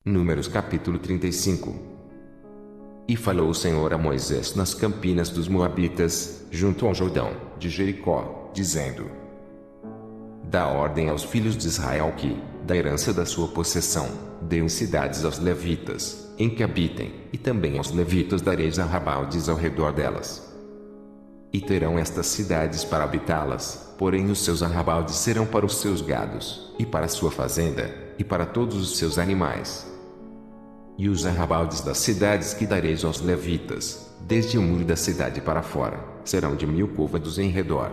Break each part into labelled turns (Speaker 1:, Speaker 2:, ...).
Speaker 1: Números capítulo 35. E falou o Senhor a Moisés nas campinas dos Moabitas, junto ao Jordão, de Jericó, dizendo: Dá ordem aos filhos de Israel que, da herança da sua possessão, deem cidades aos levitas, em que habitem, e também aos levitas dareis arrabaldes ao redor delas. E terão estas cidades para habitá-las, porém os seus arrabaldes serão para os seus gados, e para a sua fazenda, e para todos os seus animais. E os arrabaldes das cidades que dareis aos levitas, desde o muro da cidade para fora, serão de 1000 côvados em redor.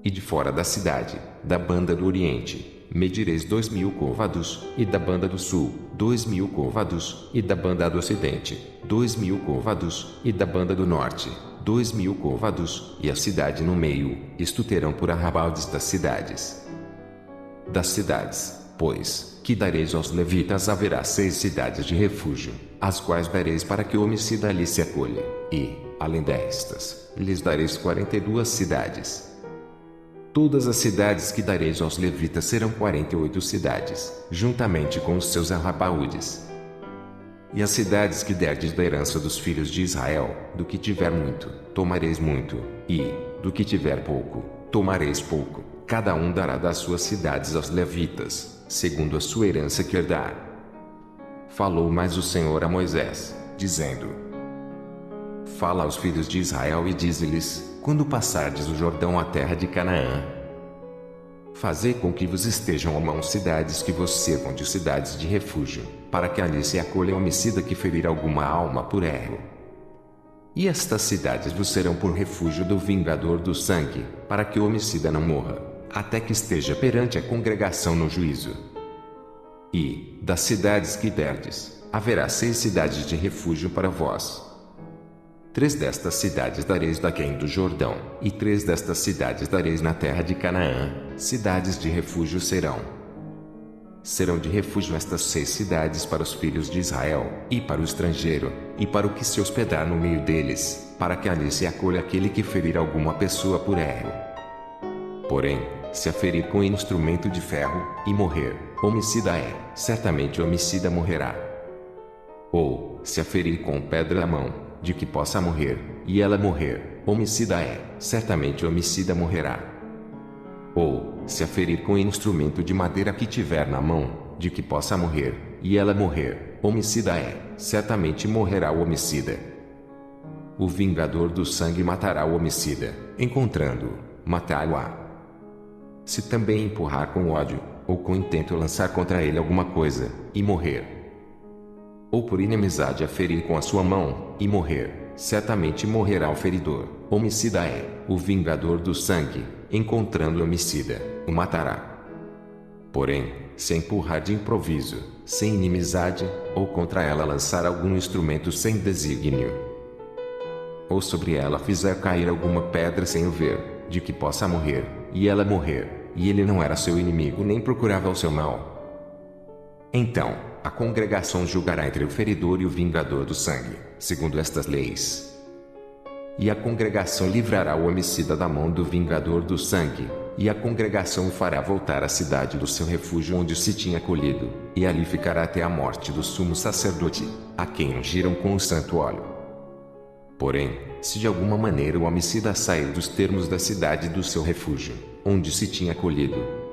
Speaker 1: E de fora da cidade, da banda do oriente, medireis 2000 côvados, e da banda do sul, 2000 côvados, e da banda do ocidente, 2000 côvados, e da banda do norte, 2000 côvados, e a cidade no meio, isto terão por arrabaldes das cidades. Das cidades, pois, que dareis aos levitas haverá 6 cidades de refúgio, as quais dareis para que o homicida ali se acolha, e, além destas, lhes dareis 42 cidades. Todas as cidades que dareis aos levitas serão 48 cidades, juntamente com os seus arrabaldes. E as cidades que derdes da herança dos filhos de Israel, do que tiver muito, tomareis muito, e, do que tiver pouco, tomareis pouco. Cada um dará das suas cidades aos levitas, segundo a sua herança que herdar. Falou mais o Senhor a Moisés, dizendo: Fala aos filhos de Israel e dize-lhes: quando passardes o Jordão à terra de Canaã, fazei com que vos estejam à mão cidades que vos sirvam de cidades de refúgio, para que ali se acolha o homicida que ferir alguma alma por erro. E estas cidades vos serão por refúgio do vingador do sangue, para que o homicida não morra, até que esteja perante a congregação no juízo. E, das cidades que derdes, haverá 6 cidades de refúgio para vós. 3 destas cidades dareis daquém do Jordão, e 3 destas cidades dareis na terra de Canaã, cidades de refúgio serão. Serão de refúgio estas 6 cidades para os filhos de Israel, e para o estrangeiro, e para o que se hospedar no meio deles, para que ali se acolha aquele que ferir alguma pessoa por erro. Porém, se a ferir com instrumento de ferro, e morrer, homicida é, certamente o homicida morrerá. Ou, se a ferir com pedra à mão, de que possa morrer, e ela morrer, homicida é, certamente o homicida morrerá. Ou, se a ferir com instrumento de madeira que tiver na mão, de que possa morrer, e ela morrer, homicida é, certamente morrerá o homicida. O vingador do sangue matará o homicida, encontrando-o, matá-lo-á. Se também empurrar com ódio, ou com intento lançar contra ele alguma coisa, e morrer, ou por inimizade a ferir com a sua mão, e morrer, certamente morrerá o feridor, homicida é, o vingador do sangue, encontrando o homicida, o matará. Porém, se empurrar de improviso, sem inimizade, ou contra ela lançar algum instrumento sem desígnio, ou sobre ela fizer cair alguma pedra sem o ver, de que possa morrer, e ela morrer, e ele não era seu inimigo nem procurava o seu mal, então, a congregação julgará entre o feridor e o vingador do sangue, segundo estas leis. E a congregação livrará o homicida da mão do vingador do sangue, e a congregação o fará voltar à cidade do seu refúgio onde se tinha colhido, e ali ficará até a morte do sumo sacerdote, a quem ungiram com o santo óleo. Porém, se de alguma maneira o homicida sair dos termos da cidade do seu refúgio, onde se tinha colhido,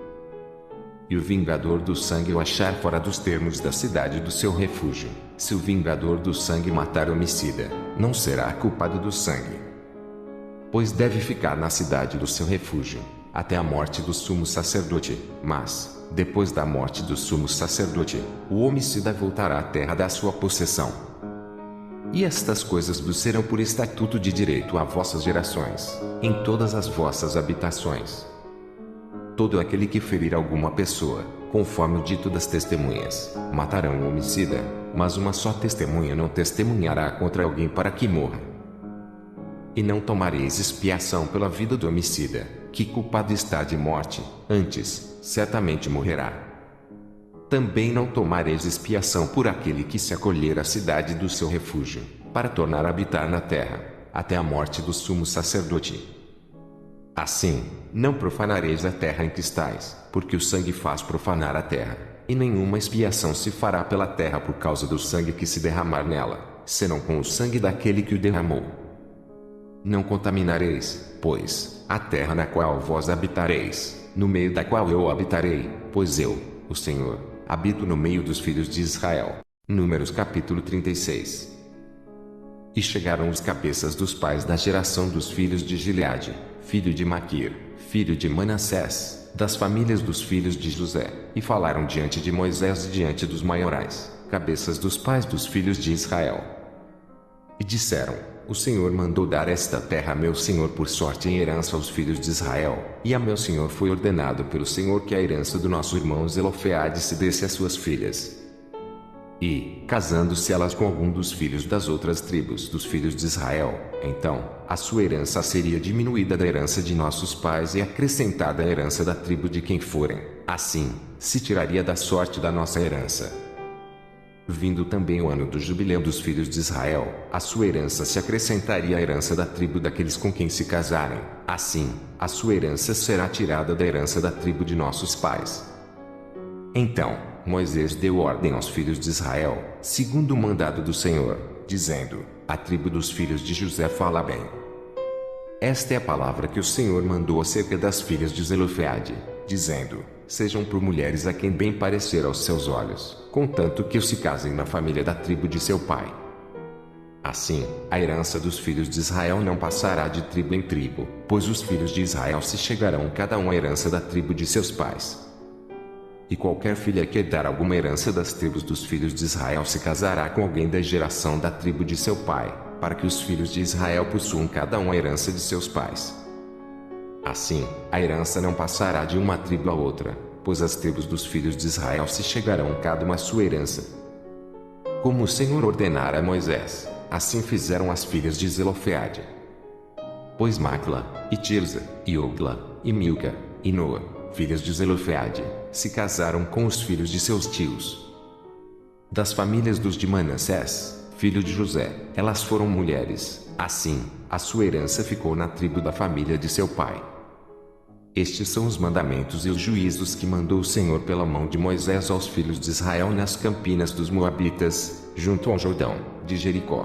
Speaker 1: e o vingador do sangue o achar fora dos termos da cidade do seu refúgio, se o vingador do sangue matar o homicida, não será culpado do sangue, pois deve ficar na cidade do seu refúgio, até a morte do sumo sacerdote, mas, depois da morte do sumo sacerdote, o homicida voltará à terra da sua possessão. E estas coisas vos serão por estatuto de direito a vossas gerações, em todas as vossas habitações. Todo aquele que ferir alguma pessoa, conforme o dito das testemunhas, matarão o homicida, mas uma só testemunha não testemunhará contra alguém para que morra. E não tomareis expiação pela vida do homicida, que culpado está de morte, antes, certamente morrerá. Também não tomareis expiação por aquele que se acolher à cidade do seu refúgio, para tornar a habitar na terra, até a morte do sumo sacerdote. Assim, não profanareis a terra em que estáis, porque o sangue faz profanar a terra, e nenhuma expiação se fará pela terra por causa do sangue que se derramar nela, senão com o sangue daquele que o derramou. Não contaminareis, pois, a terra na qual vós habitareis, no meio da qual eu habitarei, pois eu, o Senhor, habito no meio dos filhos de Israel. Números capítulo 36. E chegaram os cabeças dos pais da geração dos filhos de Gileade, filho de Maquir, filho de Manassés, das famílias dos filhos de José, e falaram diante de Moisés e diante dos maiorais, cabeças dos pais dos filhos de Israel. E disseram: O Senhor mandou dar esta terra a meu senhor por sorte em herança aos filhos de Israel, e a meu senhor foi ordenado pelo Senhor que a herança do nosso irmão Zelofeade se desse às suas filhas. E, casando-se elas com algum dos filhos das outras tribos dos filhos de Israel, então, a sua herança seria diminuída da herança de nossos pais e acrescentada à herança da tribo de quem forem. Assim, se tiraria da sorte da nossa herança. Vindo também o ano do jubileu dos filhos de Israel, a sua herança se acrescentaria à herança da tribo daqueles com quem se casarem. Assim, a sua herança será tirada da herança da tribo de nossos pais. Então, Moisés deu ordem aos filhos de Israel, segundo o mandado do Senhor, dizendo: A tribo dos filhos de José fala bem. Esta é a palavra que o Senhor mandou acerca das filhas de Zelofeade, dizendo: Sejam por mulheres a quem bem parecer aos seus olhos, contanto que se casem na família da tribo de seu pai. Assim, a herança dos filhos de Israel não passará de tribo em tribo, pois os filhos de Israel se chegarão cada um à herança da tribo de seus pais. E qualquer filha que herdar alguma herança das tribos dos filhos de Israel se casará com alguém da geração da tribo de seu pai, para que os filhos de Israel possuam cada um a herança de seus pais. Assim, a herança não passará de uma tribo a outra, pois as tribos dos filhos de Israel se chegarão cada uma à sua herança. Como o Senhor ordenara a Moisés, assim fizeram as filhas de Zelofeade. Pois Macla, e Tirza, e Ogla, e Milca, e Noa, filhas de Zelofeade, se casaram com os filhos de seus tios. Das famílias dos de Manassés, filho de José, elas foram mulheres. Assim, a sua herança ficou na tribo da família de seu pai. Estes são os mandamentos e os juízos que mandou o Senhor pela mão de Moisés aos filhos de Israel nas campinas dos Moabitas, junto ao Jordão, de Jericó.